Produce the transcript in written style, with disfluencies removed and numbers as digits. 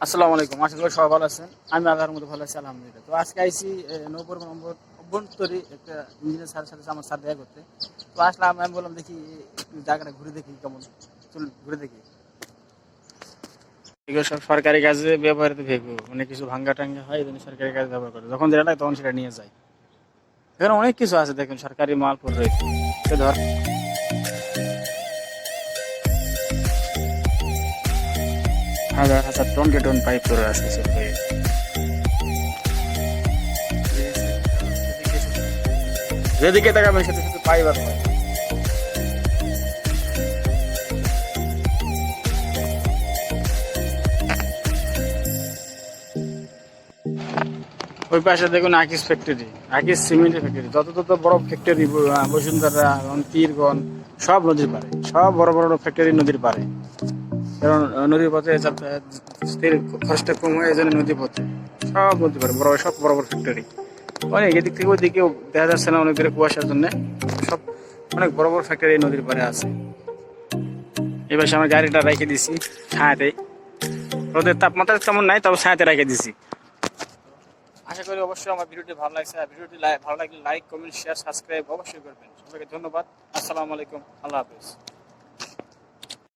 আসসালামু আলাইকুম, আশা করি সবাই ভালো আছেন। আমি আল্লাহর মতো ভালো আছি, আলহামদুলিল্লাহ। তো আজকে আইসি নৌপর নম্বর অভ্যন্তরী একটা ইঞ্জিনিয়ার স্যারের সাথে আমার স্যার দেখা করতে। তো আসলাম, আমি বললাম দেখি একটু জায়গাটা ঘুরে দেখি কেমন, চলুন ঘুরে দেখি। এগুলো সব সরকারি কাজে ব্যবহৃত ভেগু, অনেক কিছু ভাঙ্গা টাঙ্গা হয়, এই জন্য সরকারি কাজে ব্যবহার করে। যখন যেটা লাগে তখন সেটা নিয়ে যায়। এখানে অনেক কিছু আছে, দেখুন সরকারি মাল পড়ে রয়েছে। এই ধর, হাজার হাজার টন কে টন পাইপ পড়ে আছে সব জায়গায়। যেদিকে তাকাবেন সাথে সাথে পাইপ আর পাইপ। ওই পাশে দেখুন আকিস ফ্যাক্টরি, আকিস সিমেন্টের ফ্যাক্টরি। যত তত বড় ফ্যাক্টরি, বসুন্ধরা, পীরগঞ্জ, সব নদীর পারে। সব বড় বড় ফ্যাক্টরি নদীর পারে। কারণ নদীর পথে যাতায়াতের খরচটা কম হয়, এই জন্য নদী পথে সব নদী পারে, বড় সব বড় বড় ফ্যাক্টরি। অনেক এদিক থেকে ওইদিকেও দেখা যাচ্ছে না, অনেক দূরে কুয়াশার জন্য সব অনেক বড় বড় ফ্যাক্টরি নদীর পারে আছে। এবার আমার গাড়িটা রেখে দিছি ছায়াতে। রোদের তাপমাত্রা তেমন নাই, তবে ছায়াতে রেখে দিছি। আশা করি অবশ্যই আমার ভিডিওটি ভালো লাগছে। আর ভিডিওটি ভালো লাগলে লাইক, কমেন্ট, শেয়ার, সাবস্ক্রাইব অবশ্যই করবেন। সবাইকে ধন্যবাদ। আসসালামু আলাইকুম, আল্লাহ হাফেজ।